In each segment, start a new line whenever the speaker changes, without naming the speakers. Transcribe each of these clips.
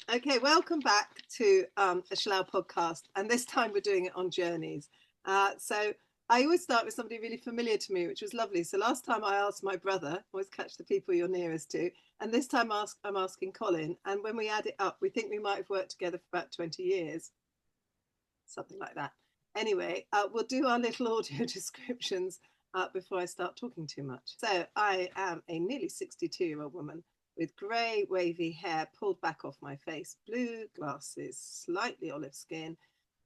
Okay, welcome back to a Shallal podcast, and this time we're doing it on journeys. So I always start with somebody really familiar to me, which was lovely. So last time I asked my brother, always catch the people you're nearest to, and this time I'm asking Colin. And when we add it up, we think we might have worked together for about 20 years, something like that. Anyway, we'll do our little audio descriptions before I start talking too much. So I am a nearly 62-year-old woman with grey wavy hair pulled back off my face, blue glasses, slightly olive skin,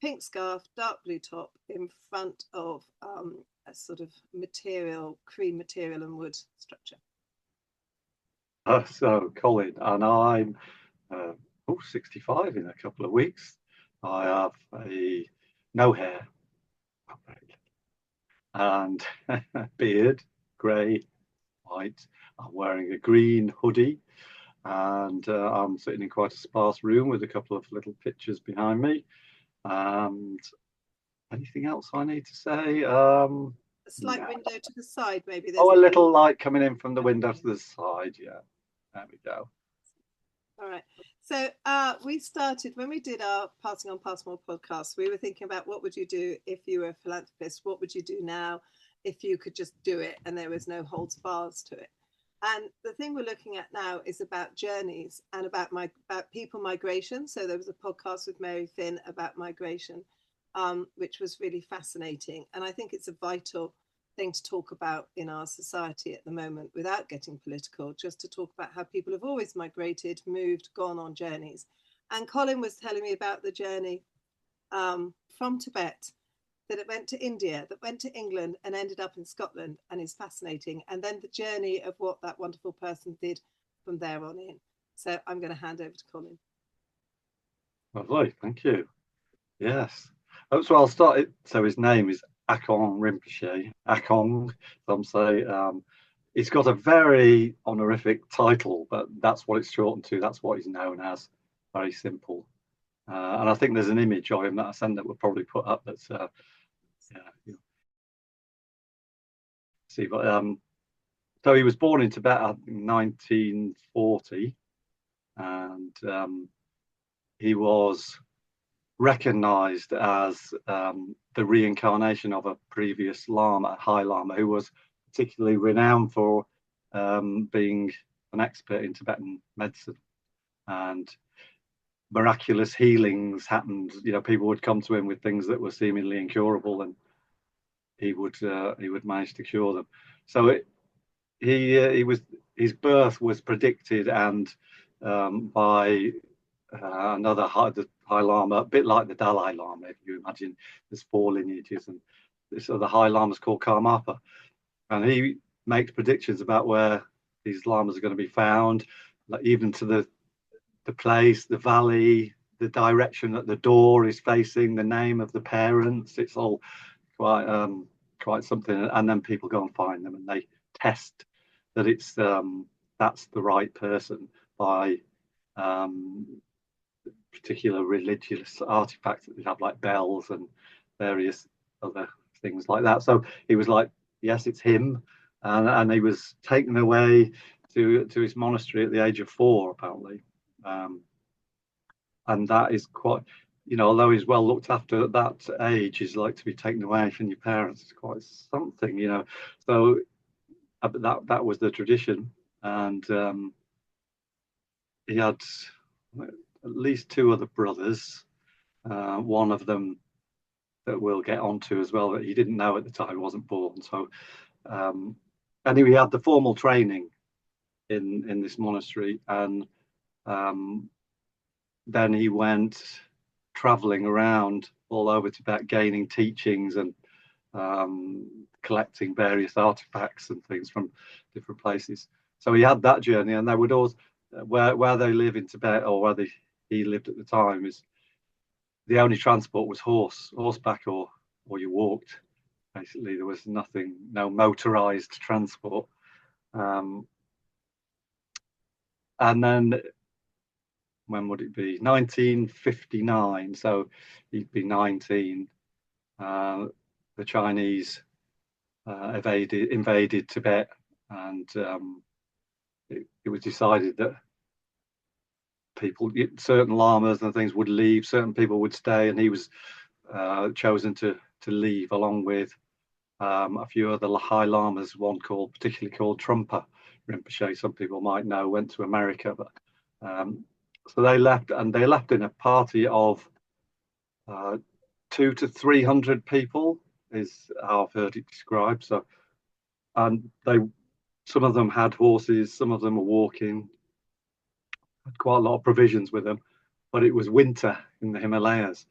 pink scarf, dark blue top in front of a sort of cream material and wood structure.
So, Colin, and I'm 65 in a couple of weeks. I have no hair and beard, grey, white. I'm wearing a green hoodie, and I'm sitting in quite a sparse room with a couple of little pictures behind me. And anything else I need to say?
A slight window to the side, maybe.
A little light coming in from the window to the side. Yeah, there we go.
All right. So we started, when we did our Passing on Passmore podcast, we were thinking about what would you do if you were a philanthropist? What would you do now if you could just do it and there was no holds bars to it? And the thing we're looking at now is about journeys and about people migration. So there was a podcast with Mary Finn about migration, which was really fascinating. And I think it's a vital thing to talk about in our society at the moment without getting political, just to talk about how people have always migrated, moved, gone on journeys. And Colin was telling me about the journey from Tibet, that it went to India, that went to England and ended up in Scotland, and is fascinating. And then the journey of what that wonderful person did from there on in. So I'm going to hand over to Colin.
Lovely, thank you. Yes. So I'll start it. So his name is Akong Rinpoche. Akong, some say. He's got a very honorific title, but that's what it's shortened to. That's what he's known as. Very simple. And I think there's an image of him that I send that we'll probably put up. That's yeah. See, but so he was born in Tibet in 1940, and he was recognized as the reincarnation of a previous Lama, High Lama, who was particularly renowned for being an expert in Tibetan medicine. And miraculous healings happened. You know, people would come to him with things that were seemingly incurable, and he would manage to cure them. So his birth was predicted, and by another high Lama, a bit like the Dalai Lama. If you imagine, there's 4 lineages, and this other High Lama is called Karmapa, and he makes predictions about where these lamas are going to be found, like even to the place, the valley, the direction that the door is facing, the name of the parents. It's all quite something. And then people go and find them, and they test that it's that's the right person by particular religious artifacts that they have, like bells and various other things like that. So he was like, yes, it's him, and he was taken away to his monastery at the age of 4, apparently, and that is quite, you know, although he's well looked after at that age, is like to be taken away from your parents. It's quite something, you know. So that was the tradition, and he had at least 2 other brothers. One of them that we'll get onto as well, that he didn't know at the time, he wasn't born. So anyway, he had the formal training in this monastery, and then he went traveling around all over Tibet, gaining teachings and collecting various artifacts and things from different places. So he had that journey, and they would always, where they live in Tibet, or where he lived at the time, is the only transport was horseback, or you walked. Basically, there was nothing, no motorized transport. And then, when would it be? 1959. So he'd be 19. The Chinese invaded Tibet, and it was decided that people, certain lamas and things would leave, certain people would stay, and he was chosen to leave along with a few other high lamas, one particularly called Trungpa Rinpoche, some people might know, went to America. But so they left, and they left in a party of 200 to 300 people, is how I've heard it described. So, and some of them had horses, some of them were walking, had quite a lot of provisions with them, but it was winter in the Himalayas.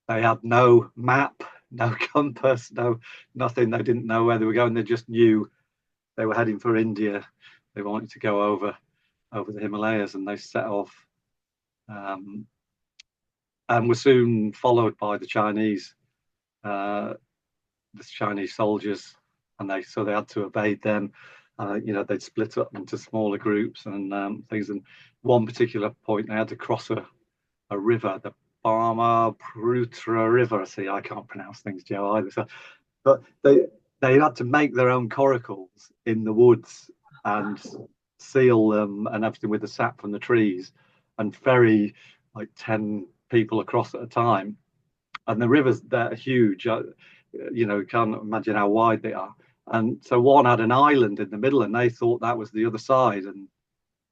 They had no map, no compass, nothing. They didn't know where they were going. They just knew they were heading for India. They wanted to go over the Himalayas, and they set off, and were soon followed by the Chinese soldiers, and they had to evade them. They'd split up into smaller groups and things. And one particular point, they had to cross a river, the Brahmaputra River. See, I can't pronounce things, Joe, either. So, but they had to make their own coracles in the woods and seal them and everything with the sap from the trees, and ferry like 10 people across at a time. And the rivers, they're huge. You can't imagine how wide they are. And so one had an island in the middle, and they thought that was the other side. And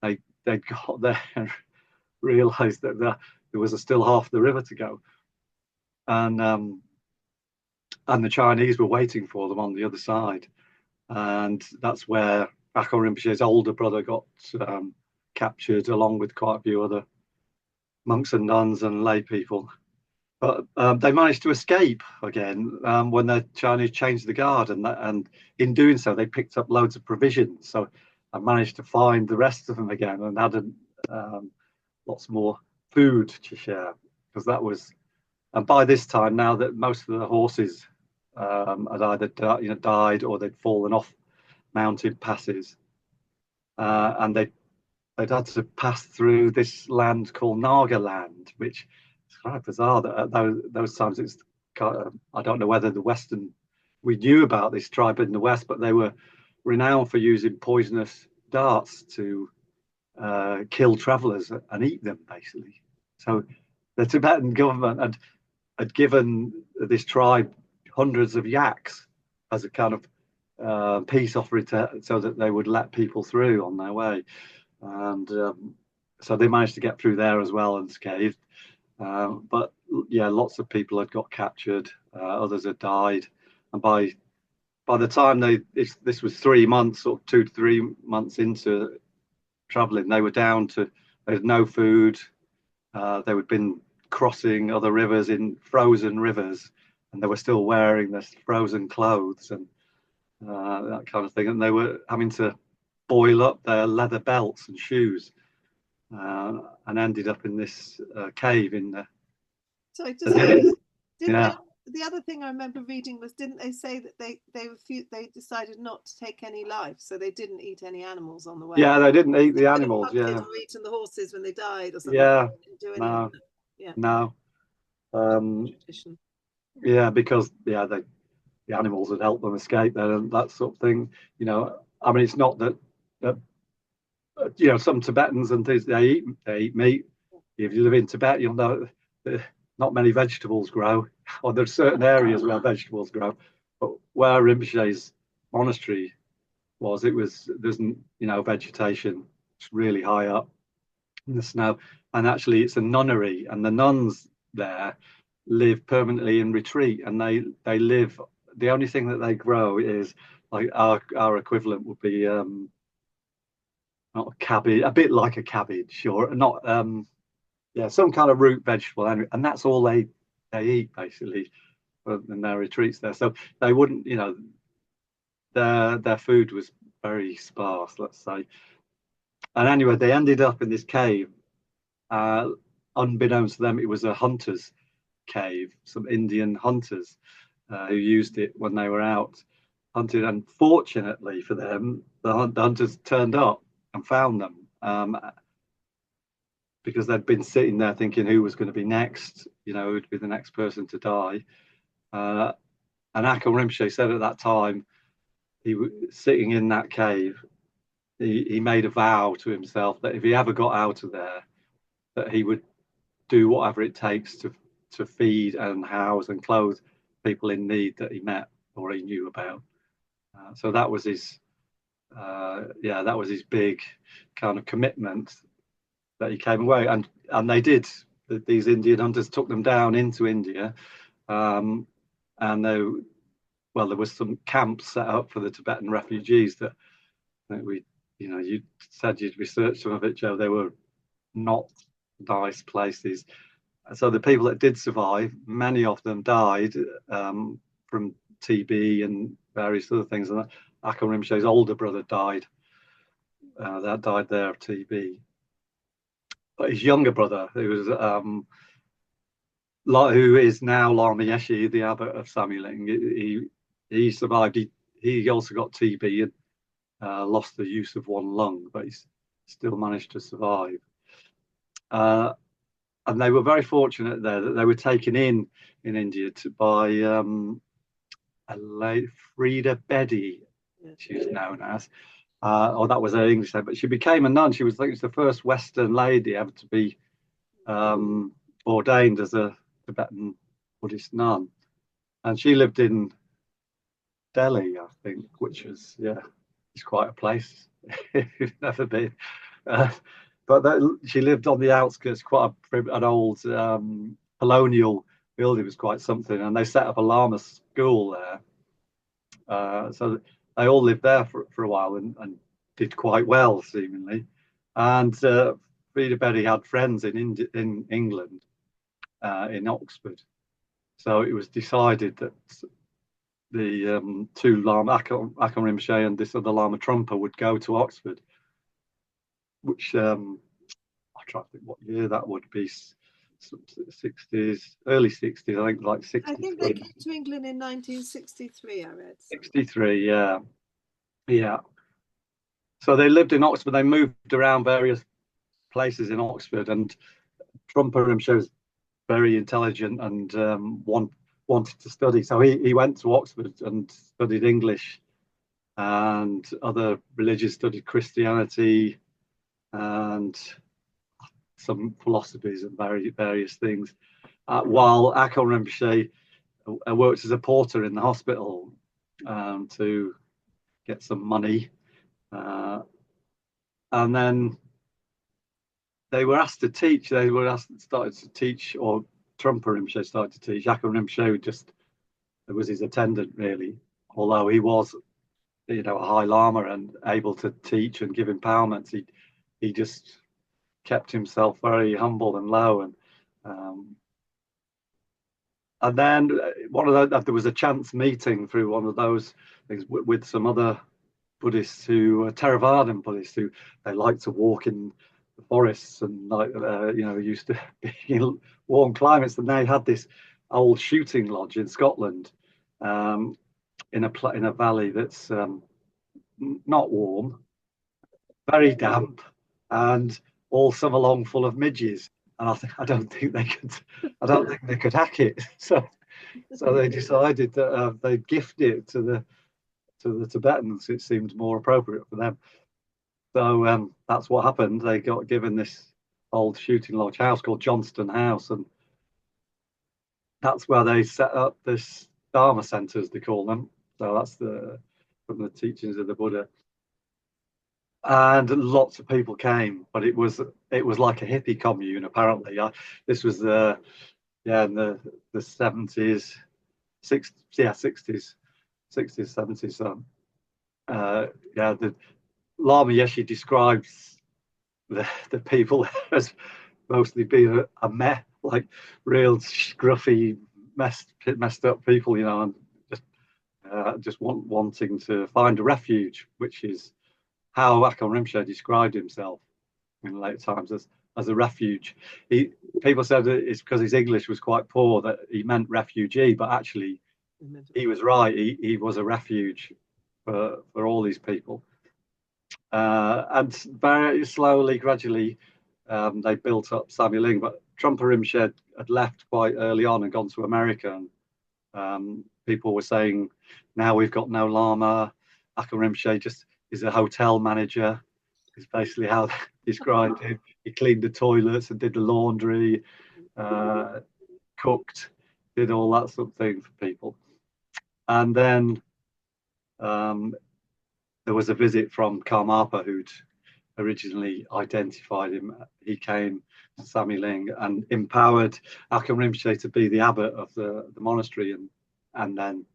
they got there and realized that there was still half the river to go. And the Chinese were waiting for them on the other side. And that's where Akong Rinpoche's older brother got captured, along with quite a few other monks and nuns and lay people. But they managed to escape again when the Chinese changed the guard, and in doing so, they picked up loads of provisions. So I managed to find the rest of them again, and had lots more food to share, because that was. And by this time, now that most of the horses had either died or they'd fallen off mountain passes, and they'd had to pass through this land called Nagaland, which is quite bizarre. That at those times, it's kind of, I don't know whether we knew about this tribe in the West, but they were renowned for using poisonous darts to kill travellers and eat them, basically. So the Tibetan government had given this tribe hundreds of yaks as a kind of peace offering, so that they would let people through on their way. And so they managed to get through there as well unscathed. But yeah, lots of people had got captured, others had died. And by the time this was 3 months, or 2 to 3 months into traveling, they were down to, they had no food. They had been crossing other rivers in frozen rivers, and they were still wearing their frozen clothes and that kind of thing. And they were having to boil up their leather belts and shoes, and ended up in this cave in the.
Sorry, the other thing I remember reading was, didn't they say that they decided not to take any life, so they didn't eat any animals on the way?
Yeah, they didn't eat the animals. Yeah,
or eaten the horses when they died or something.
Yeah,
no.
Yeah, no. Tradition. Yeah, because the animals had helped them escape there and that sort of thing. I mean, it's not that some Tibetans and things, they eat meat. If you live in Tibet, you'll know not many vegetables grow, or there's certain areas where vegetables grow. But where Rinpoche's monastery was, there's vegetation. It's really high up in the snow, and actually it's a nunnery, and the nuns there live permanently in retreat, and they live. The only thing that they grow is, like, our equivalent would be not a cabbage, a bit like a cabbage, or not some kind of root vegetable, and that's all they eat, basically, in their retreats there. So they wouldn't, their food was very sparse, let's say. And anyway, they ended up in this cave. Unbeknownst to them, it was a hunter's cave, some Indian hunters who used it when they were out hunting. And fortunately for them, the hunters turned up and found them, because they'd been sitting there thinking who was going to be next, who'd be the next person to die. And Akong Rinpoche said at that time, he was sitting in that cave, he made a vow to himself that if he ever got out of there, that he would do whatever it takes to feed and house and clothe people in need that he met or he knew about. So that was his, that was his big kind of commitment that he came away. And they did. These Indian hunters took them down into India, and there was some camps set up for the Tibetan refugees that you said you'd researched some of it, Jo. They were not nice places. So the people that did survive, many of them died from TB and various other things. And Akong Rinpoche's older brother died. That died there of TB. But his younger brother, who is now Lama Yeshe, the abbot of Samey Lingh, he survived. He also got TB and lost the use of one lung, but he still managed to survive. And they were very fortunate there that they were taken in India by a late Frida Bedi, she's known as. That was her English name, but she became a nun. She was, I think, the first Western lady ever to be ordained as a Tibetan Buddhist nun. And she lived in Delhi, I think, which is, it's quite a place if you've never been. But she lived on the outskirts, quite an old colonial building. It was quite something. And they set up a Lama school there. So they all lived there for a while and did quite well, seemingly. And Frida Bedi had friends in England, in Oxford. So it was decided that the two Lama, Akong Rinpoche and this other Lama Trungpa, would go to Oxford, which I'm trying to think what year that would be. 60s, early 60s, I think, like 63.
I think they came to England in 1963, I read.
63, yeah. Yeah. So they lived in Oxford. They moved around various places in Oxford, and Trungpa Rinpoche was very intelligent and wanted to study. So he went to Oxford and studied English and other religions, studied Christianity and some philosophies and various things. While Akong Rinpoche worked as a porter in the hospital to get some money. And then they were asked to teach. They were started to teach, or Trungpa Rinpoche started to teach. Akong Rinpoche was his attendant, really. Although he was, a High Lama and able to teach and give empowerments, he just kept himself very humble and low. And then there was a chance meeting through one of those things with some other Buddhists who were Theravadan Buddhists who they like to walk in the forests and used to be in warm climates, and they had this old shooting lodge in Scotland, in a valley that's not warm, very damp, and all summer long full of midges. And I don't think they could hack it. So they decided that they'd gift it to the Tibetans. It seemed more appropriate for them. So that's what happened. They got given this old shooting lodge house called Johnston House, and that's where they set up this Dharma Centre, as they call them. So that's from the teachings of the Buddha. And lots of people came, but it was like a hippie commune. Apparently, this was in the 70s, 60s, 70s. The Lama Yeshe describes the people as mostly being a meh, like real scruffy, messed up people, and just wanting to find a refuge, which is how Akong Rinpoche described himself in later times, as a refuge. People said that it's because his English was quite poor that he meant refugee, but actually he was right. He was a refuge for all these people. And very slowly, gradually, they built up Samey Lingh. But Trungpa Rinpoche had left quite early on and gone to America. And people were saying, now we've got no Lama. Akong Rinpoche just is a hotel manager. is basically how they described him. He cleaned the toilets and did the laundry, cooked, did all that sort of thing for people. And then there was a visit from Karmapa, who'd originally identified him. He came to Samey Lingh and empowered Akong Rinpoche to be the abbot of the monastery, and then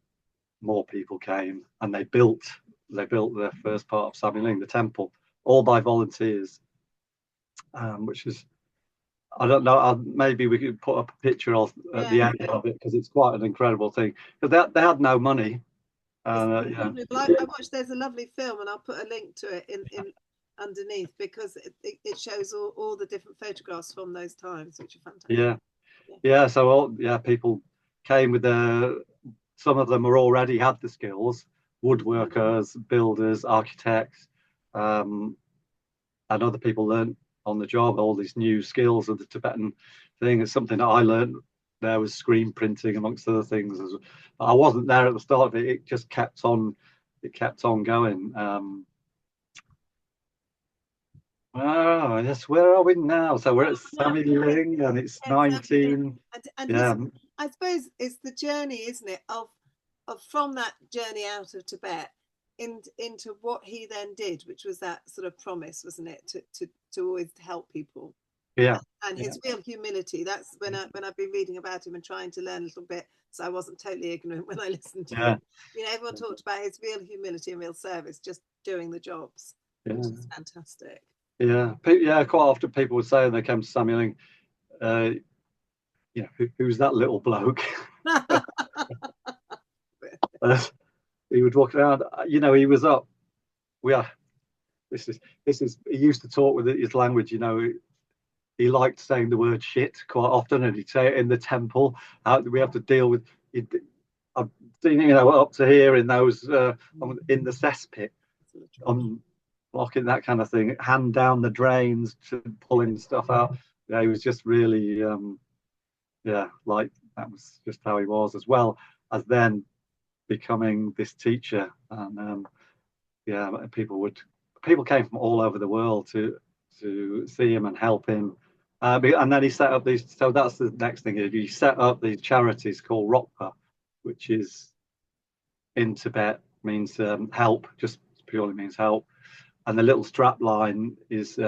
more people came, and they built the first part of Samey Lingh, the temple, all by volunteers, which is, I don't know, maybe we could put up a picture of at the end of it, because it's quite an incredible thing, because they had no money.
I watched, there's a lovely film, and I'll put a link to it in underneath, because it shows all the different photographs from those times, which are fantastic.
So people came with some of them already had the skills, woodworkers, builders, architects, and other people learned on the job all these new skills of the Tibetan thing. It's something that I learned. There was screen printing, amongst other things. I wasn't there at the start of it. It just kept on going. Yes, where are we now? So we're at Samey Lingh, and it's 19.
And I suppose it's the journey, isn't it, of from that journey out of Tibet into what he then did, which was that sort of promise, wasn't it, to always help people. And his real humility. That's when I've been reading about him and trying to learn a little bit, so I wasn't totally ignorant when I listened to him. Everyone talked about his real humility and real service, just doing the jobs, which is fantastic.
Quite often people would say when they came to Samey Lingh, who's that little bloke? He would walk around, he was up. This is he used to talk with his language, he liked saying the word shit quite often, and he'd say it in the temple. We have to deal with. I've seen, up to here in those in the cesspit, on blocking that kind of thing, hand down the drains to pulling stuff out. He was just really, like that was just how he was, as well as then becoming this teacher. And people came from all over the world to see him and help him. And then he set up these. So that's the next thing. He set up these charities called Rokpa, which is in Tibet means help, just purely means help. And the little strap line is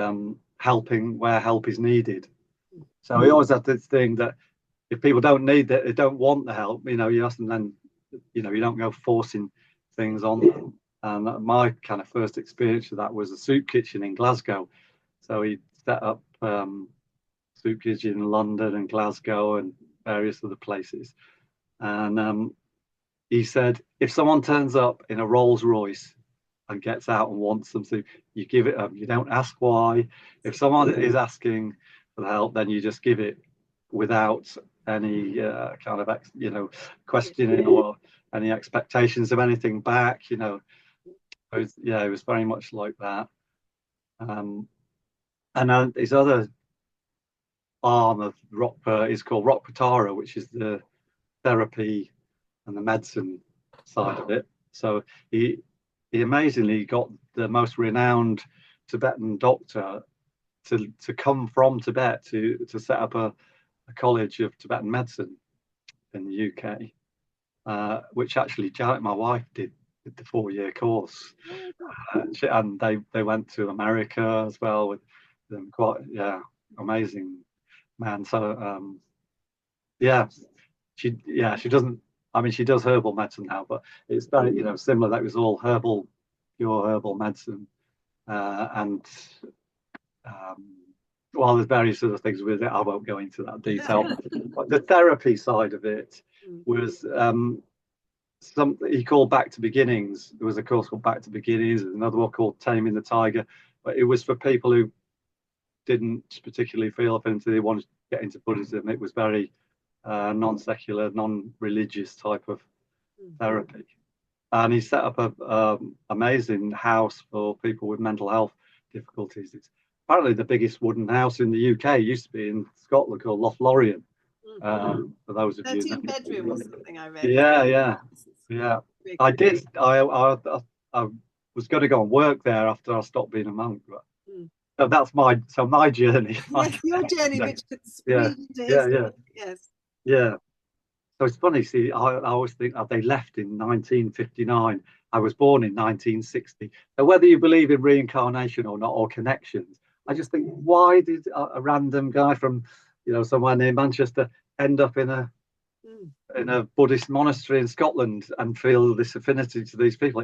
helping where help is needed. So he always had this thing that if people don't need that, they don't want the help, you ask them, then you don't go forcing things on them. And my kind of first experience of that was a soup kitchen in Glasgow. So he set up soup kitchen in London and Glasgow and various other places. And he said, if someone turns up in a Rolls Royce and gets out and wants something, you give it up. You don't ask why. If someone is asking for help, then you just give it without any kind of questioning or any expectations of anything back. It was very much like that. And then his other arm of Rokpa is called Rokpatara, which is the therapy and the medicine side of it. So he amazingly got the most renowned Tibetan doctor to come from Tibet to set up a college of Tibetan medicine in the UK, which actually Janet, my wife, did the 4-year course, and they went to America as well with them. Quite amazing man. So she doesn't. I mean, she does herbal medicine now, but it's very similar. That was all pure herbal medicine, and there's various other things with it. I won't go into that detail. But the therapy side of it was something he called Back to Beginnings. There was a course called Back to Beginnings, another one called Taming the Tiger, but it was for people who didn't particularly feel if they wanted to get into Buddhism. It was very non-secular, non-religious type of therapy. And he set up a amazing house for people with mental health difficulties. It's apparently the biggest wooden house in the UK. It used to be in Scotland, called Lothlorien. For those of
13 you, bedroom or something, I read.
Yeah. I did. I was going to go and work there after I stopped being a monk, but So that's my journey.
Yes, your journey, which could
Yeah,
squeeze into his.
yeah,
Yes.
yeah. So it's funny. See, I always think they left in 1959. I was born in 1960. So whether you believe in reincarnation or not, or connections, I just think, why did a random guy from, somewhere near Manchester end up in a Buddhist monastery in Scotland and feel this affinity to these people?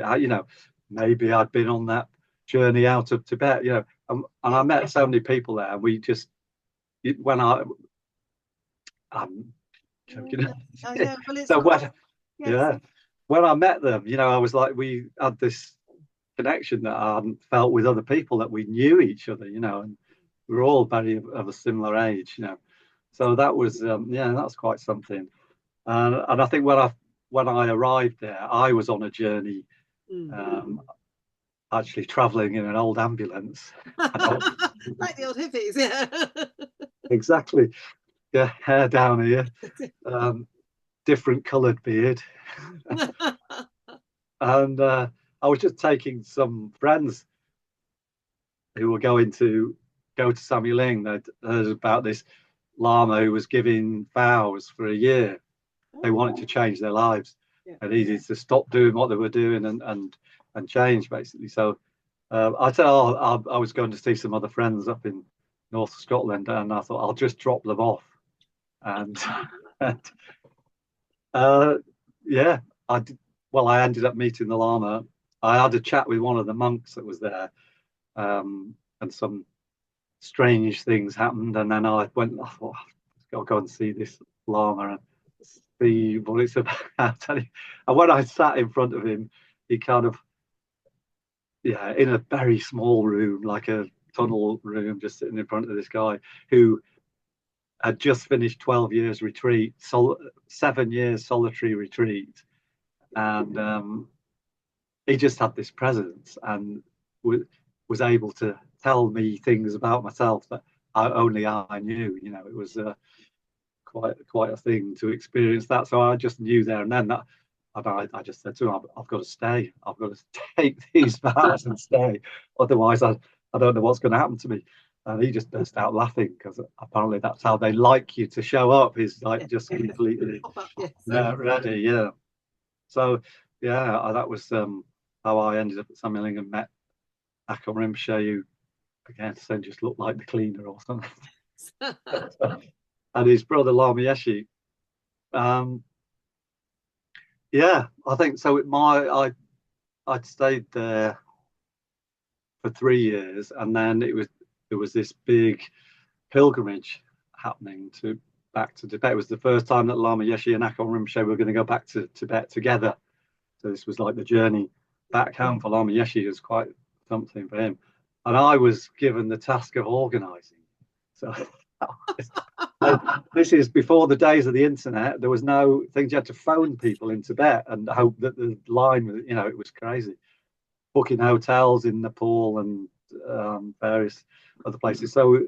Maybe I'd been on that journey out of Tibet, and I met so many people there. We just, when I'm joking.
Well,
So when I met them, I was like, we had this connection that I hadn't felt with other people, that we knew each other, and we were all very of a similar age, So that was, that's quite something. And I think when I arrived there, I was on a journey, actually traveling in an old ambulance.
Like the old hippies, yeah.
Exactly. Yeah, hair down here, different coloured beard. And I was just taking some friends who were going to go to Samey Lingh. They'd heard about this Lama who was giving vows for a year. They wanted to change their lives. They needed to stop doing what they were doing and change, basically. So I said, I was going to see some other friends up in North Scotland, and I thought I'll just drop them off. And I did. Well, I ended up meeting the Lama. I had a chat with one of the monks that was there, and some strange things happened. And then I thought, I'll go and see this Lama and see what it's about. And when I sat in front of him, he kind of, in a very small room, like a tunnel room, just sitting in front of this guy who had just finished 12 years retreat, 7 years solitary retreat. And he just had this presence and was able to tell me things about myself that only I knew. It was quite a thing to experience that. So I just knew there and then that I just said to him, I've got to stay. I've got to take these vows and stay. Otherwise, I don't know what's going to happen to me. And he just burst out laughing, because apparently that's how they like you to show up, is like just completely ready. Yeah. So that was how I ended up at Samey Lingh and met Akong Rinpoche, who again just looked like the cleaner or something. And his brother Lama Yeshe. I think so. I'd stayed there for 3 years, and then there was this big pilgrimage happening back to Tibet. It was the first time that Lama Yeshe and Akong Rinpoche were going to go back to Tibet together. So this was like the journey back home for Lama Yeshe. It was quite something for him. And I was given the task of organising. So this is before the days of the internet. There was no things. You had to phone people in Tibet and hope that the line was, it was crazy. Booking hotels in Nepal and various other places. So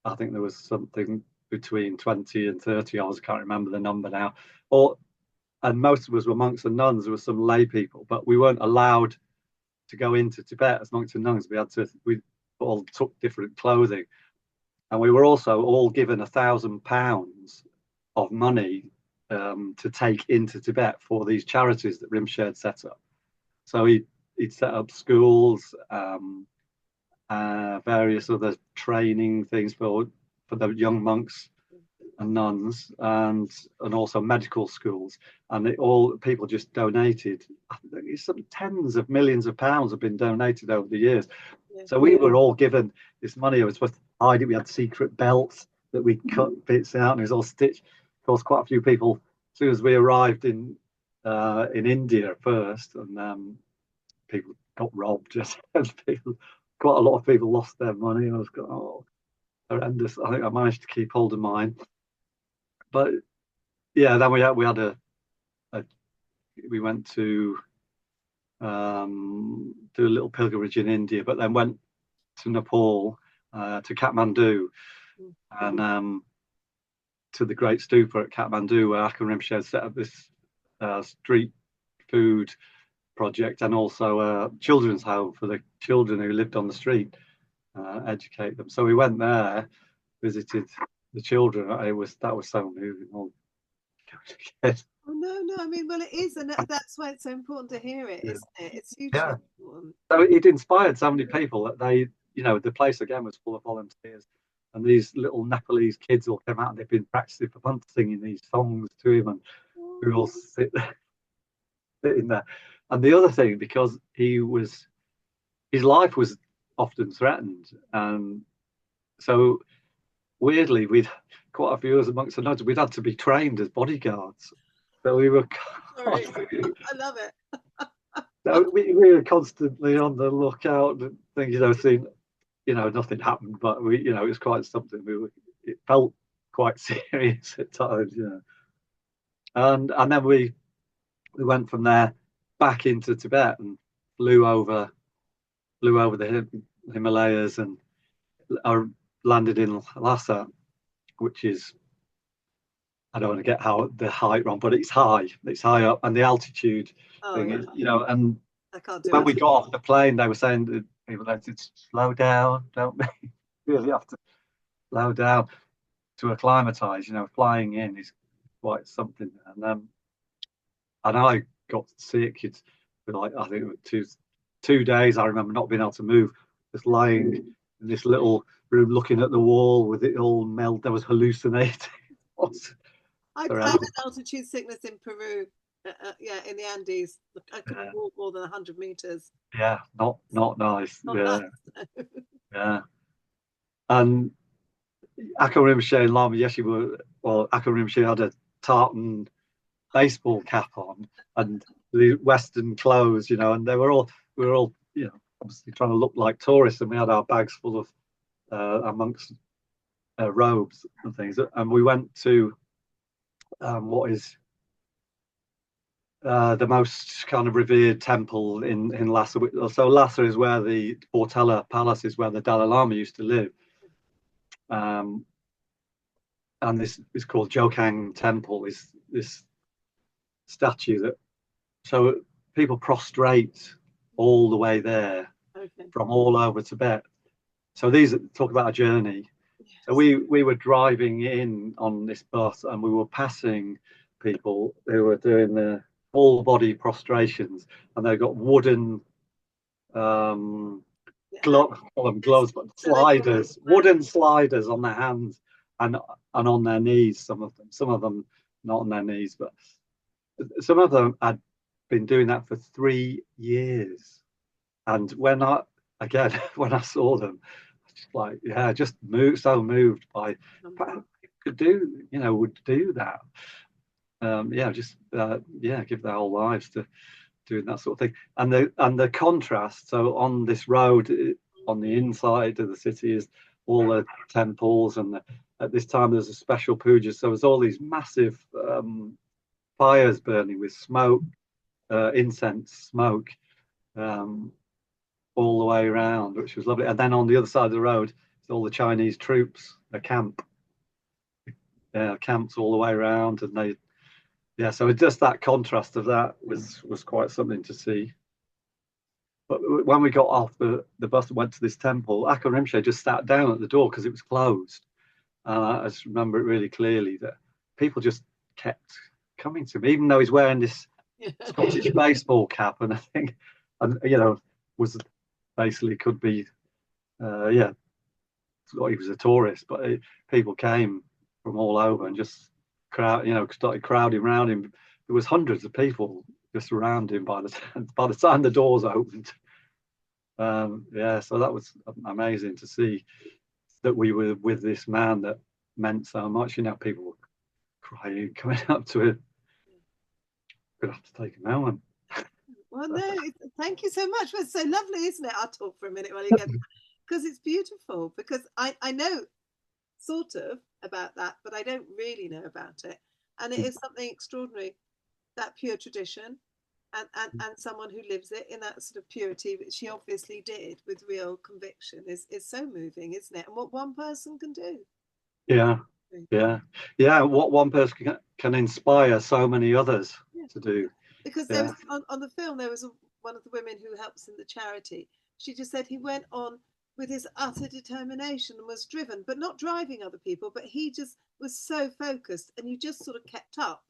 I think there was something between 20 and 30 hours. I can't remember the number now. And most of us were monks and nuns. There were some lay people, but we weren't allowed to go into Tibet as monks and nuns. We all took different clothing. And we were also all given £1,000 of money to take into Tibet for these charities that Rinpoche had set up. So he'd set up schools, various other training things for the young monks and nuns, and also medical schools. And people just donated. Some tens of millions of pounds have been donated over the years. So we were all given this money. It was supposed to hide it. We had secret belts that we cut bits out, and it was all stitched. Of course, quite a few people, as soon as we arrived in India first, and people got robbed. Quite a lot of people lost their money, and I was going, horrendous. I think I managed to keep hold of mine. But then we had we went to do a little pilgrimage in India, but then went to Nepal, to Kathmandu, and to the Great Stupa at Kathmandu, where Akong Rinpoche had set up this street food project, and also a children's home for the children who lived on the street. educate them. So we went there, visited the children. That was so moving. All
Oh no, I mean, well, it is, and that's why it's so important to hear it, isn't it? It's hugely important.
So it inspired so many people that the place again was full of volunteers, and these little Nepalese kids all came out and they've been practicing for months singing these songs to him, and we all sitting there. And the other thing, because his life was often threatened, and so weirdly, quite a few of us amongst the nuns, we'd had to be trained as bodyguards. So we were.
Sorry. I love it.
So we were constantly on the lookout, and things, seeing, nothing happened, but it was quite something. It felt quite serious at times, And then we went from there back into Tibet and flew over the Himalayas and landed in Lhasa, which is, I don't want to get the height wrong, but it's high up, and the altitude thing is, and
I can't do
when
it.
we got off the plane, they were saying that people had to slow down, don't they? Really have to slow down to acclimatise. Flying in is quite something. And I got sick. It's like, I think it was 2 days. I remember not being able to move, just lying in this little room, looking at the wall with it all melt. There was hallucinating.
I've had altitude sickness in Peru. In the Andes. I couldn't walk more than 100 meters.
Yeah, not nice.
Not
nice. Yeah. And Akong Rinpoche and Lama Yeshe Akong Rinpoche had a tartan baseball cap on and the Western clothes, and we were all, obviously trying to look like tourists, and we had our bags full of amongst robes and things. And we went to what is the most kind of revered temple in Lhasa. So Lhasa is where the Portela Palace is, where the Dalai Lama used to live. And this is called Jokang Temple, is this statue that, so people prostrate all the way there from all over Tibet. So these talk about a journey. Yes. So we were driving in on this bus, and we were passing people who were doing the full body prostrations, and they got wooden gloves, but sliders, wooden sliders on their hands and on their knees. Some of them not on their knees, but some of them had been doing that for 3 years. And when I saw them, just moved by would do that. Give their whole lives to doing that sort of thing. And the contrast. So on this road, on the inside of the city, is all the temples, and at this time there's a special puja. So there's all these massive fires burning with smoke, incense smoke, all the way around, which was lovely. And then on the other side of the road, all the Chinese troops, the camps all the way around, and so just that contrast of that was quite something to see. But when we got off the bus and went to this temple, Akong Rinpoche just sat down at the door because it was closed. And I just remember it really clearly that people just kept coming to me, even though he's wearing this Scottish baseball cap, and I think, was basically could be, he was a tourist, but people came from all over and just started crowding around him. There was hundreds of people just around him by the time the doors opened. So that was amazing to see that we were with this man that meant so much. People were crying, coming up to him. Gonna have to take him out.
Well, no, thank you so much. It's so lovely, isn't it? I'll talk for a minute while you get, because it's beautiful. Because I know sort of about that, but I don't really know about it. And it is something extraordinary, that pure tradition, and someone who lives it in that sort of purity, which she obviously did with real conviction, is so moving, isn't it? And what one person can do.
Yeah. What one person can inspire so many others to do.
Because there was on the film, there was one of the women who helps in the charity. She just said he went on with his utter determination and was driven, but not driving other people, but he just was so focused, and you just sort of kept up.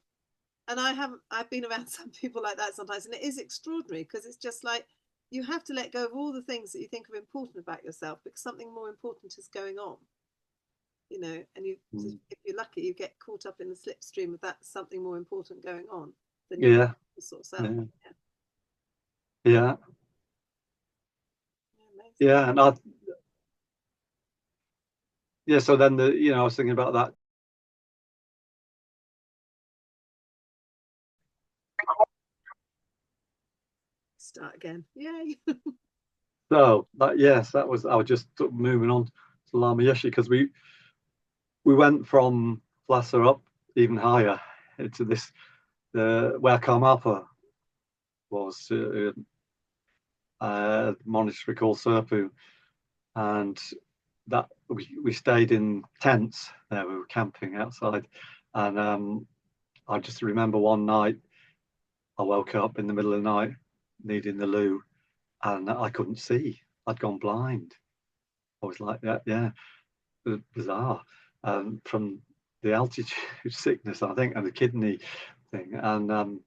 And I've been around some people like that sometimes, and it is extraordinary, because it's just like you have to let go of all the things that you think are important about yourself, because something more important is going on, you know, and if you're lucky, you get caught up in the slipstream of that something more important going on than your sort of self.
Yeah. And so then I was thinking about that.
Start again. Yay.
So I was just moving on to Lama Yeshe, because we went from Lhasa up even higher into this where Karmapa was, a monastery called Serpu, and that we stayed in tents there. We were camping outside, and I just remember one night I woke up in the middle of the night needing the loo, and I couldn't see. I'd gone blind. I was like, yeah, bizarre, from the altitude sickness, I think, and the kidney thing. And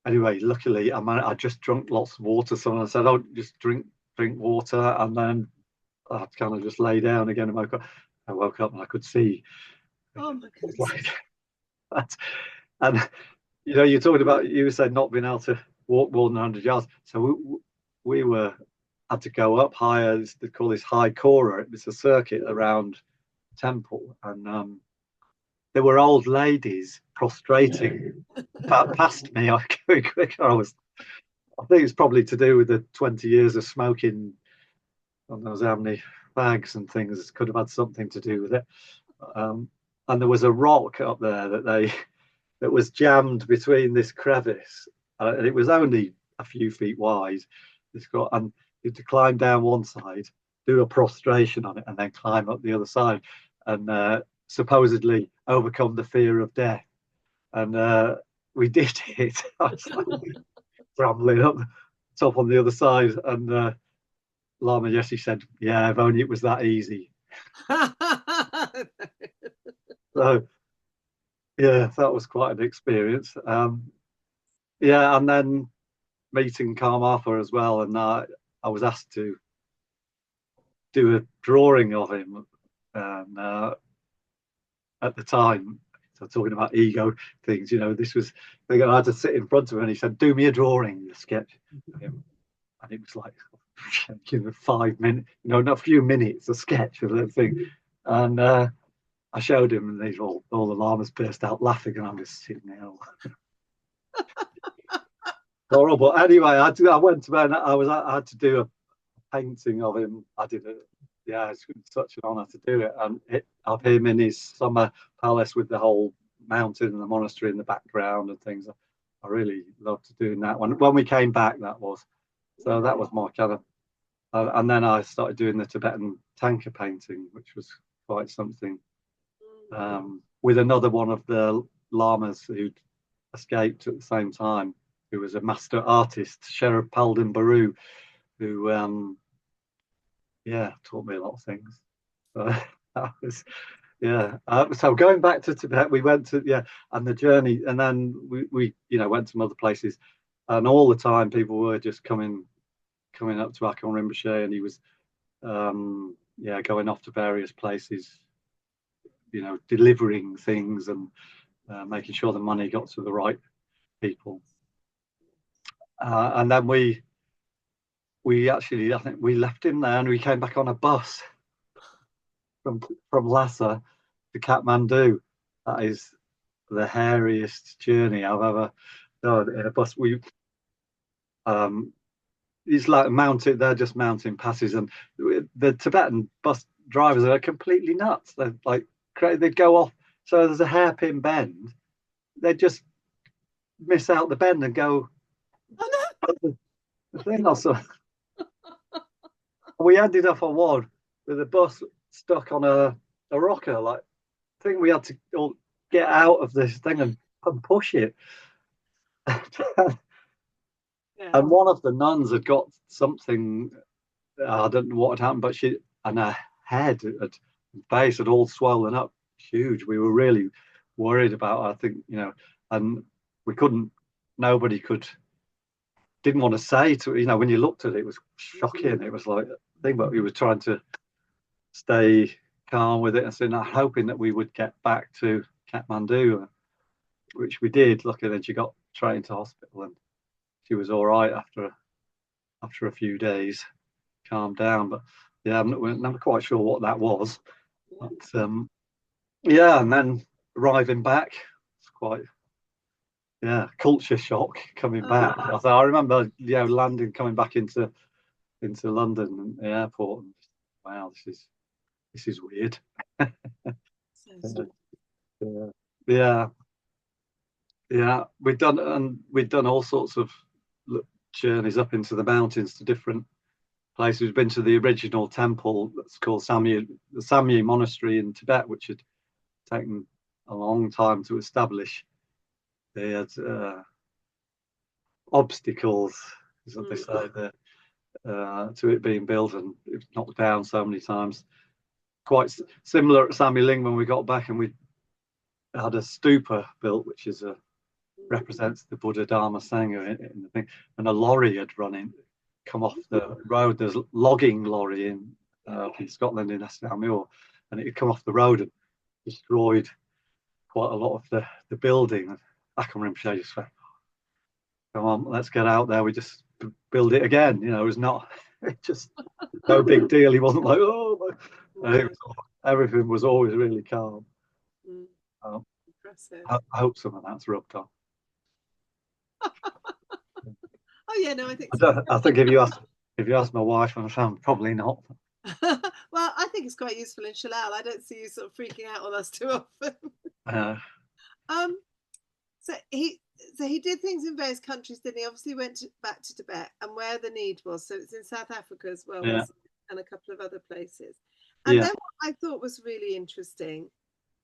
anyway, luckily, I just drunk lots of water. Someone said, "Oh, just drink water," and then I kind of just lay down again and woke up. I woke up and I could see.
Oh my goodness!
Like that. And you talked about, you said not being able to walk more than 100 yards. So we had to go up higher. They call this high Kora. It's a circuit around the temple, and there were old ladies prostrating past me. I going quicker. I think it's probably to do with the 20 years of smoking. God knows how many bags and things could have had something to do with it. And there was a rock up there that was jammed between this crevice, and it was only a few feet wide. And you had to climb down one side, do a prostration on it, and then climb up the other side, and supposedly overcome the fear of death. And we did it. I was like rambling up top on the other side, and Lama Yeshe said, "Yeah, if only it was that easy." So yeah, that was quite an experience. And then meeting Karmapa as well, and I was asked to do a drawing of him, and at the time, so talking about ego things, this was, I had to sit in front of him, and he said, "Do me a drawing, a sketch of him," and it was like 5 minutes, not a few minutes, a sketch of that thing, and I showed him, and these all the llamas burst out laughing, and I'm just sitting there. Horrible. Anyway, I went to bed. I had to do a painting of him. It's such an honour to do it, and of him in his summer palace with the whole mountain and the monastery in the background and things. I really loved doing that. When we came back, that was my kind of. And then I started doing the Tibetan tanka painting, which was quite something. With another one of the lamas who'd escaped at the same time, who was a master artist, Sheriff Palden Baru, who taught me a lot of things. So that was so going back to Tibet, we went to and the journey, and then we went to some other places, and all the time people were just coming up to Akong Rinpoche, and he was going off to various places, delivering things and making sure the money got to the right people. And then we actually, I think we left him there, and we came back on a bus from Lhasa to Kathmandu. That is the hairiest journey I've ever done in a bus. It's like they're just mountain passes, and the Tibetan bus drivers are completely nuts. They're like, they'd go off, so there's a hairpin bend, they'd just miss out the bend and go. The thing also, we ended up on one with the bus stuck on a rocker. Like, I think we had to all get out of this thing and push it. And one of the nuns had got something I don't know what had happened, but her head and face had all swollen up huge. We were really worried about her, I think, and we couldn't, nobody didn't want to say to, when you looked at it, it was shocking. It was like a thing, but we were trying to stay calm with it and so not hoping that we would get back to Kathmandu, which we did. Luckily, then she got straight into hospital and she was all right after a few days, calmed down. But yeah, we're never quite sure what that was. But yeah, and then arriving back, it's quite culture shock coming back. I remember landing, coming back into London and the airport, and wow, this is weird. Yeah, we'd done all sorts of journeys up into the mountains to different places. We've been to the original temple that's called the Samey Monastery in Tibet, which had taken a long time to establish. They had obstacles, is what they say, to it being built, and it was knocked down so many times. Quite similar at Samey Lingh when we got back, and we had a stupa built, which represents the Buddha Dharma Sangha in the thing, and a lorry had come off the road. There's a logging lorry in Scotland, in Esnamure, and it had come off the road and destroyed quite a lot of the building. Akong Rinpoche just went, come on, let's get out there. We just build it again. It was not just no big deal. He wasn't like, everything was always really calm.
Impressive.
I hope some of that's rubbed off.
Oh yeah, no, I think so.
I think if you ask my wife, I'm probably not.
Well, I think it's quite useful in Shallal. I don't see you sort of freaking out on us too often. So he did things in various countries, didn't he? Obviously went back to Tibet and where the need was. So it's in South Africa as well, and a couple of other places. And then what I thought was really interesting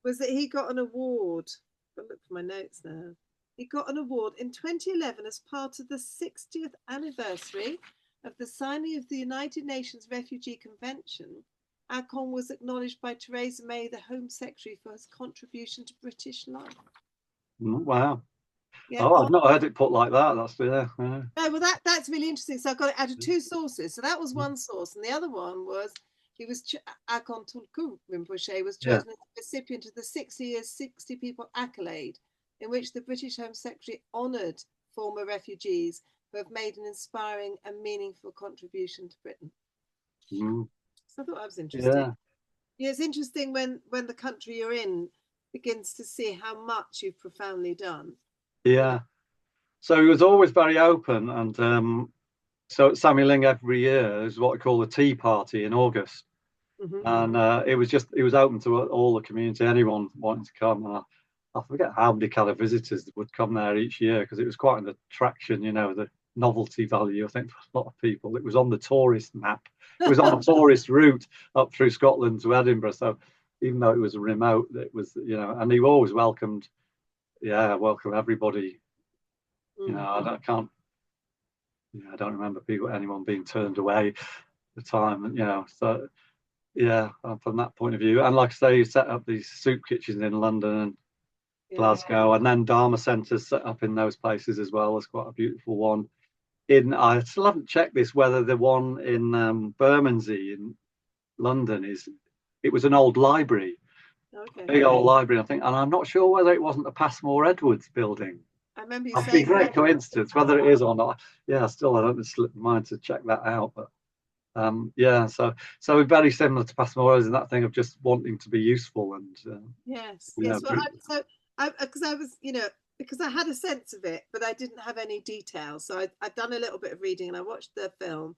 was that he got an award. I'll look for my notes now. He got an award in 2011 as part of the 60th anniversary of the signing of the United Nations Refugee Convention. Akong was acknowledged by Theresa May, the Home Secretary, for his contribution to British life.
Wow.
Yeah,
I've not heard it put like that. That's No,
well, that's really interesting. So I've got it out of two sources. So that was one source, and the other one was Akong Tulku Rinpoche was chosen as the recipient of the 60 years, 60 people accolade, in which the British Home Secretary honoured former refugees who have made an inspiring and meaningful contribution to Britain. So I thought that was interesting. Yeah, it's interesting when the country you're in begins to see how much you've profoundly done.
Yeah. So he was always very open, and so at Samey Lingh every year is what we call the tea party in August. And it was open to all the community, anyone wanting to come. And I forget how many kind of visitors would come there each year, because it was quite an attraction, the novelty value, I think, for a lot of people. It was on the tourist map. It was on a tourist route up through Scotland to Edinburgh. So even though it was remote, it was, and he always welcomed everybody. I don't remember anyone being turned away at the time, so from that point of view. And like I say, you set up these soup kitchens in London and Glasgow, and then Dharma centres set up in those places as well. There's quite a beautiful one I still haven't checked this, whether the one in Bermondsey in London it was an old library. Big old library, I think, and I'm not sure whether it wasn't a Passmore Edwards building.
I remember you
saying.
It'd
be a great coincidence, whether it is or not. Yeah, still I don't slip my mind to check that out. But so very similar to Passmore Edwards in that thing of just wanting to be useful and
yes. Well, because I had a sense of it, but I didn't have any details. So I'd done a little bit of reading, and I watched the film,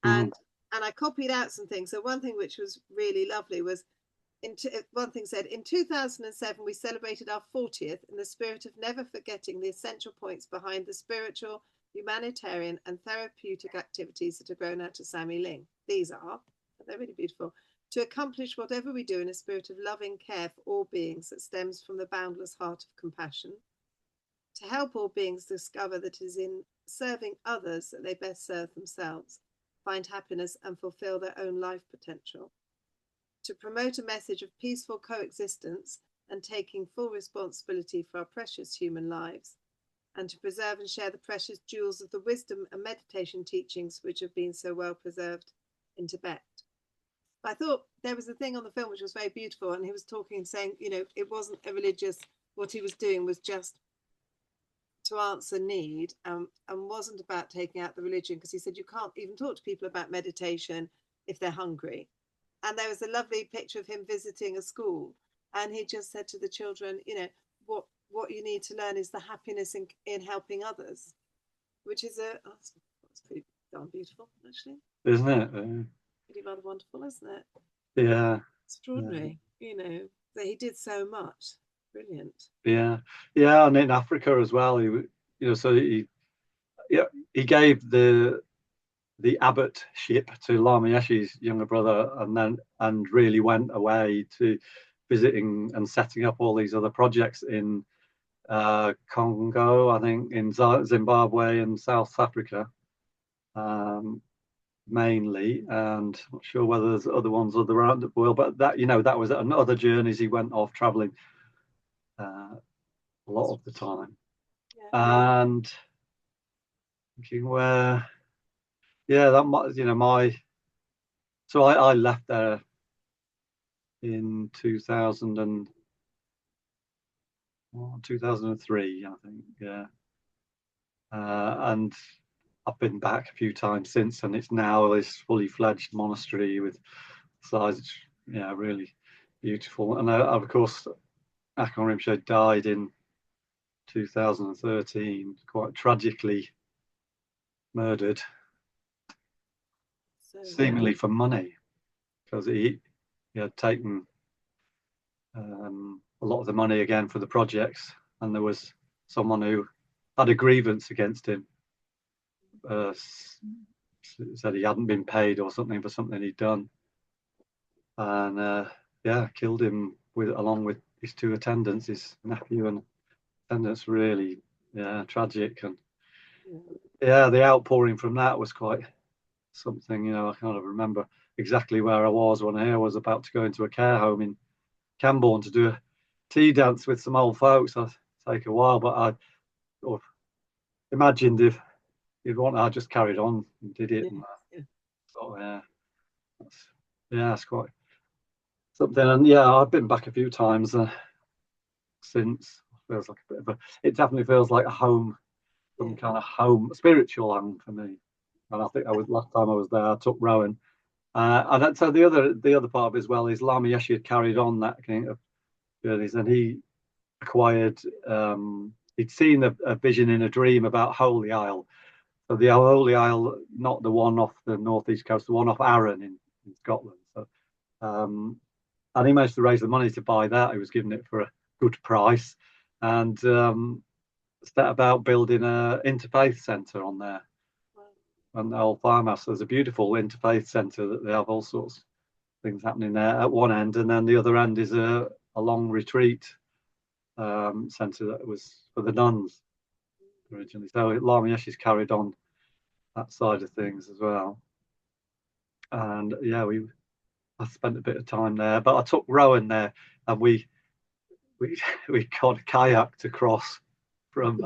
and I copied out some things. So one thing which was really lovely was, one thing said, in 2007 we celebrated our 40th in the spirit of never forgetting the essential points behind the spiritual, humanitarian and therapeutic activities that are grown out of Samey Lingh. They're really beautiful. To accomplish whatever we do in a spirit of loving care for all beings that stems from the boundless heart of compassion. To help all beings discover that it is in serving others that they best serve themselves. find happiness and fulfill their own life potential. To promote a message of peaceful coexistence and taking full responsibility for our precious human lives, and to preserve and share the precious jewels of the wisdom and meditation teachings which have been so well preserved in Tibet. I thought there was a thing on the film which was very beautiful, and he was talking, saying, you know, it wasn't a religious, what he was doing was just to answer need, and wasn't about taking out the religion, because he said you can't even talk to people about meditation if they're hungry. And there was a lovely picture of him visiting a school, and he just said to the children, you know, what you need to learn is the happiness in helping others, which is that's pretty darn beautiful, actually,
isn't it?
Pretty rather wonderful, isn't it?
Yeah,
extraordinary. You know, that he did so much. Brilliant.
Yeah, and in Africa as well. He, you know, so he gave the abbotship to Lama Yeshe's younger brother, and really went away to visiting and setting up all these other projects in Congo, I think, in Zimbabwe and South Africa, mainly, and I'm not sure whether there's other ones around the world, but that, you know, that was another journeys he went off traveling a lot of the time. Yeah. And thinking where, that might, you know, so I left there in 2003, I think, yeah. And I've been back a few times since, and it's now this fully fledged monastery with size, really beautiful. And of course, Akong Rinpoche died in 2013, quite tragically murdered, seemingly for money, because he had taken a lot of the money again for the projects, and there was someone who had a grievance against him, said he hadn't been paid or something for something he'd done, and killed him along with his two attendants, his nephew and attendants. Really, tragic. And the outpouring from that was quite something. You know, I kind of remember exactly where I was when I was about to go into a care home in Camborne to do a tea dance with some old folks. It'd take a while, but I sort of imagined if you'd want, I just carried on and did it. It's quite something. And I've been back a few times since. Feels like a bit of it definitely feels like a home, some kind of home, spiritual home for me. And I think last time I was there, I took Rowan. And so the other part of it as well is Lama Yeshe had carried on that kind of journeys, and he acquired, he'd seen a vision in a dream about Holy Isle. So the Holy Isle, not the one off the northeast coast, the one off Arran in Scotland. So, and he managed to raise the money to buy that. He was given it for a good price, and set about building a interfaith centre on there. And the old farmhouse, there's a beautiful interfaith centre that they have all sorts of things happening there at one end, and then the other end is a long retreat centre that was for the nuns originally. So Lama Yeshe's carried on that side of things as well. And I spent a bit of time there, but I took Rowan there, and we got kayaked across from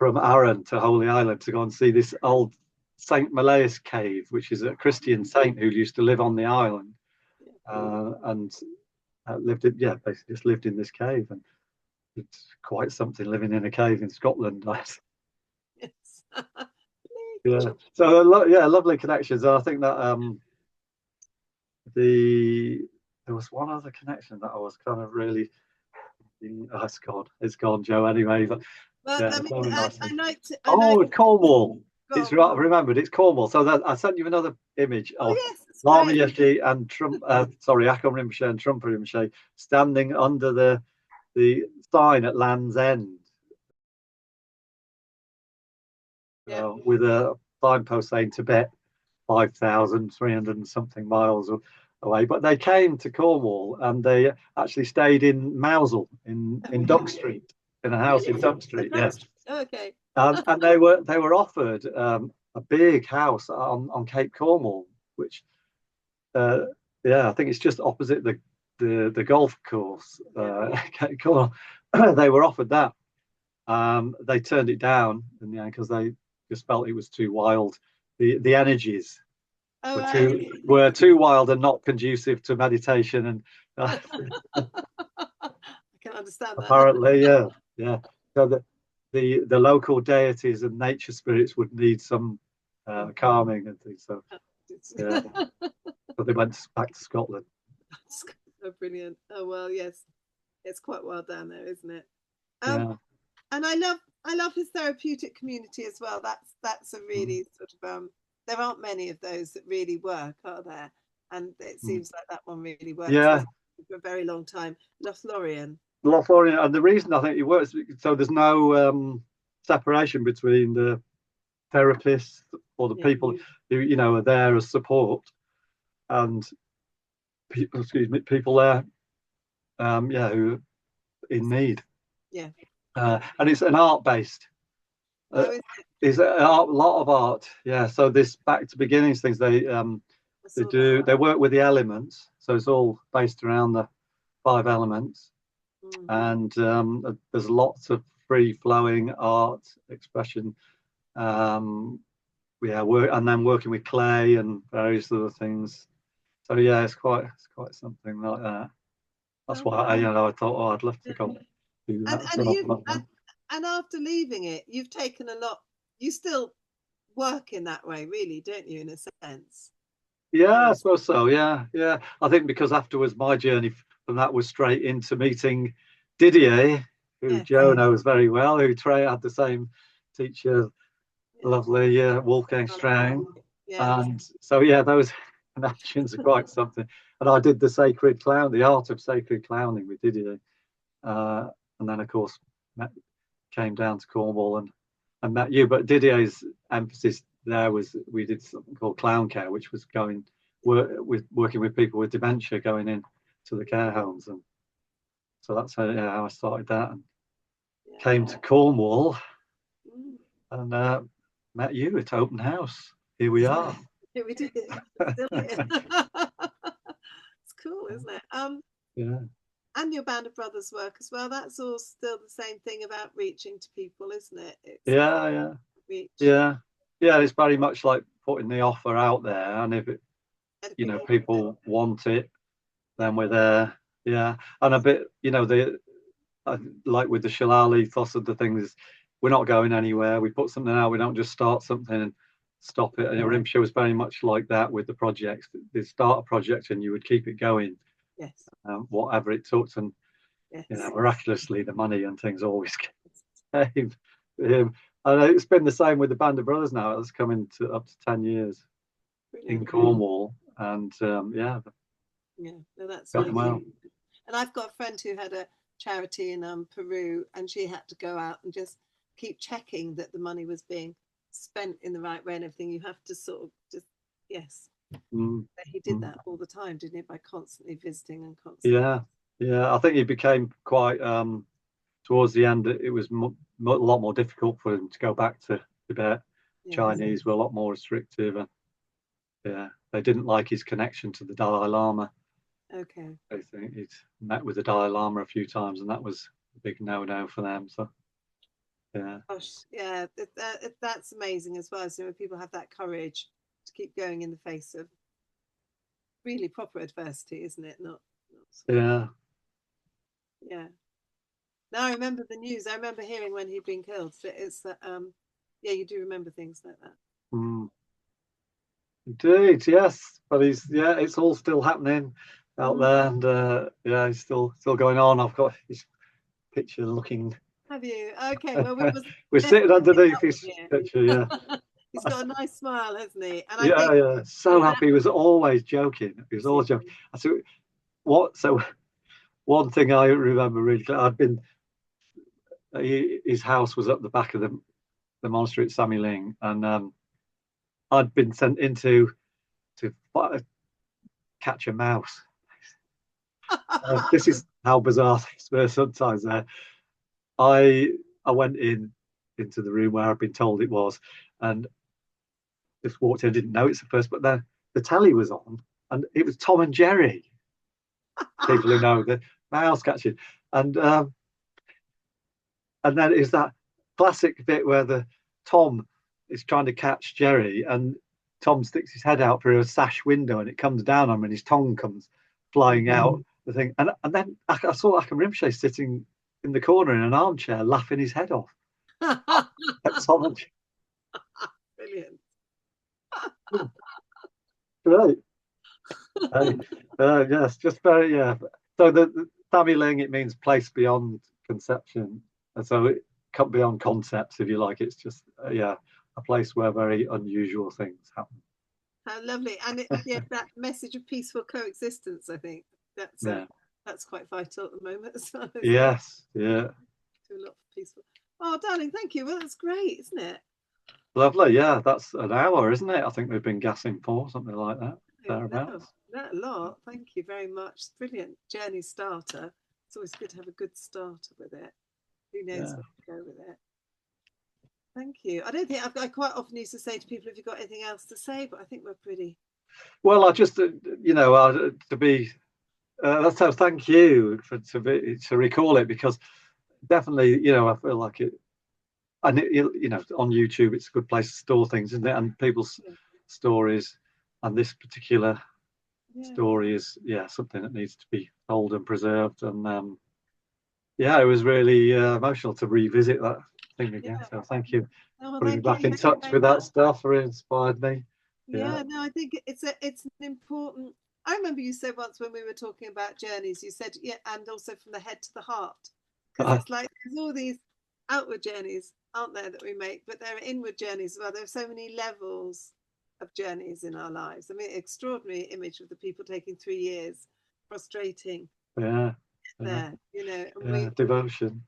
Arran to Holy Island to go and see this old Saint Malleus cave, which is a Christian saint who used to live on the island, and basically just lived in this cave. And it's quite something living in a cave in Scotland.
Yes.
So lovely connections. And I think that there was one other connection that I was kind of really, it's gone, Jo, anyway. But
I liked it.
Cornwall. It's right, remembered, it's Cornwall. So I sent you another image of Lama Yeshe and Akong Rinpoche and Trungpa Rinpoche standing under the sign at Land's End, with a signpost saying Tibet 5,300 and something miles away. But they came to Cornwall, and they actually stayed in Mousehole in Dock Street, in a house in Dock Street. Yes.
Okay.
And they were offered a big house on Cape Cornwall, which I think it's just opposite the golf course. Cape Cornwall. They were offered that. They turned it down in the end because they just felt it was too wild. The energies were too wild and not conducive to meditation. And
I can understand that.
Apparently, yeah. So the local deities and nature spirits would need some calming and things. So yeah, but they went back to Scotland.
Oh, brilliant! Oh well, yes, it's quite wild down there, isn't it?
Yeah.
And I love his therapeutic community as well. That's a really sort of there aren't many of those that really work, are there? And it seems like that one really works.
Yeah.
For a very long time. Lothlorien,
and the reason I think it works, so there's no separation between the therapists or the people who are there as support and people there who are in need.
Yeah.
And it's an art based. It's a lot of art. Yeah. So this back to beginnings things they work with the elements. So it's all based around the 5 elements. And there's lots of free flowing art expression. And then working with clay and various other things. So yeah, it's quite something like that. That's why I thought, I'd love to go do that.
And after leaving it, you've taken a lot. You still work in that way, really, don't you? In a sense.
Yeah, I suppose so. Yeah. I think because afterwards, my journey from that was straight into meeting Didier, who Jo knows very well, who had the same teacher, lovely Wolfgang Strang. And so those connections are quite something. And I did the art of sacred clowning with Didier, and then of course came down to Cornwall and met you. But Didier's emphasis there was we did something called clown care, which was working with people with dementia, going in to the care homes, and so that's how I started that and came to Cornwall and met you at open house. Here we are.
Here we did. It's cool, isn't it?
Yeah.
And your Band of Brothers work as well. That's all still the same thing about reaching to people, isn't it?
It's very much like putting the offer out there, and if it, people want it, then we're there. Yeah, and a bit, like with the Shallal ethos of the things, we're not going anywhere. We put something out. We don't just start something and stop it. And Rinpoche was very much like that with the projects. They start a project and you would keep it going.
Yes.
Whatever it took, and miraculously the money and things always came. And it's been the same with the Band of Brothers now. It's coming to up to 10 years in Cornwall, and
that's really well. And I've got a friend who had a charity in Peru, and she had to go out and just keep checking that the money was being spent in the right way and everything. You have to sort of just he did that all the time, didn't he, by constantly visiting and constantly
I think he became quite towards the end it was a lot more difficult for him to go back to Tibet. Chinese were a lot more restrictive, and they didn't like his connection to the Dalai Lama. I think he'd met with the Dalai Lama a few times, and that was a big no for them. So
that's amazing as well. So when people have that courage to keep going in the face of really proper adversity, isn't it? Not Now I remember the news. I remember hearing when he'd been killed. So it's that you do remember things like that.
Indeed, yes. But it's all still happening out there, and he's still going on. I've got his picture looking.
Have you? Okay. Well,
we're sitting underneath his picture.
He's got a nice smile, hasn't he? And
so happy. He was always joking. He was always joking. So one thing I remember really clear, I'd been. His house was up the back of the monastery at Samey Lingh, and I'd been sent in to catch a mouse. This is how bizarre things were sometimes. I went into the room where I'd been told it was, and just walked in, didn't know it's the first, but then the telly was on, and it was Tom and Jerry. People who know the mouse catching, and then is that classic bit where the Tom is trying to catch Jerry, and Tom sticks his head out through a sash window, and it comes down on him, and his tongue comes flying out the thing, and then I saw Akong Rinpoche sitting in the corner in an armchair, laughing his head off. That's Tom.
Brilliant.
Great. Yes, just very, yeah. So the Samey Lingh, it means place beyond conception, and so it come beyond concepts, if you like. It's just a place where very unusual things happen.
How lovely. And that message of peaceful coexistence, I think that's quite vital at the moment. So
yes, yeah.
Do a lot of peaceful. Oh, darling, thank you. Well, that's great, isn't it?
Lovely, yeah. That's an hour, isn't it? I think we've been gassing for something like that. Thereabouts.
Not a lot. Thank you very much. Brilliant journey starter. It's always good to have a good starter with it. Who knows where to go with it? Thank you. I don't think I quite often used to say to people, "Have you got anything else to say?" But I think we're pretty.
Well, I just, to be. So thank you to recall it, because definitely, I feel like it. And on YouTube, it's a good place to store things, isn't it? And people's stories, and this particular story is something that needs to be told and preserved. And it was really emotional to revisit that thing again. So thank you for putting me back in touch with that stuff. It inspired me.
No, I think it's an important. I remember you said once when we were talking about journeys, you said and also from the head to the heart, because it's like there's all these outward journeys, aren't there, that we make, but there are inward journeys as well. There are so many levels of journeys in our lives. I mean, extraordinary image of the people taking 3 years, frustrating.
Devotion.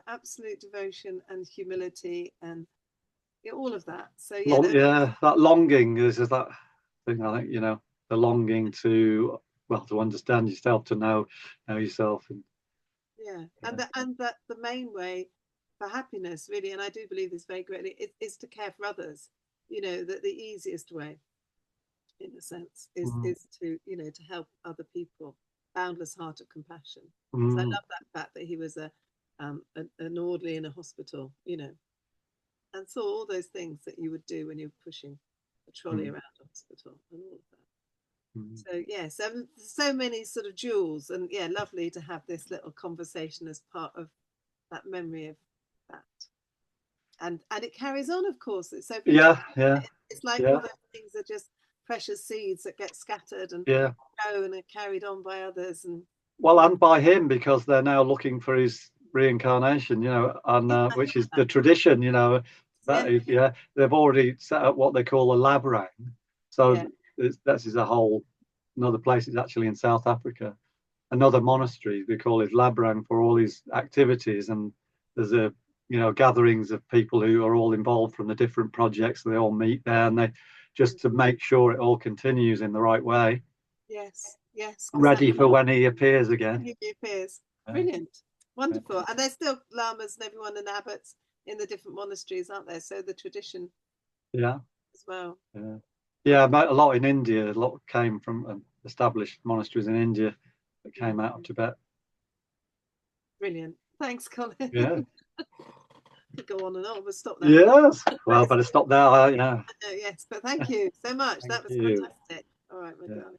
Absolute devotion and humility and all of that. So
that longing is that thing. I think the longing to understand yourself, to know yourself, and
that the main way for happiness, really, and I do believe this very greatly, is to care for others. That the easiest way, in a sense, is to to help other people. Boundless heart of compassion. So I love that fact that he was an orderly in a hospital, and saw all those things that you would do when you're pushing a trolley around a hospital and all of that. So so many sort of jewels, and lovely to have this little conversation as part of that memory of that. And it carries on, of course. It's so it's like all those things are just precious seeds that get scattered and grow and are carried on by others, and
by him, because they're now looking for his reincarnation, and which is the tradition, they've already set up what they call a labrang. So this is another place. It's actually in South Africa, another monastery. They call it labrang for all his activities, and there's gatherings of people who are all involved from the different projects. They all meet there, and they just to make sure it all continues in the right way.
Yes.
Ready for when he appears again.
He appears. Brilliant. Wonderful. And there's still lamas and everyone and abbots in the different monasteries, aren't there? So the tradition as well.
A lot in India. A lot came from established monasteries in India that came out of Tibet.
Brilliant. Thanks, Colin.
Yeah.
Go on and on, but stop now.
Yes. Well, better stop now.
Yes, but thank you so much. That was fantastic. All right, my darling.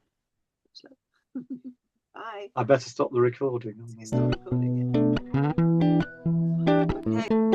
Bye.
I better stop the recording.
Stop recording. Okay.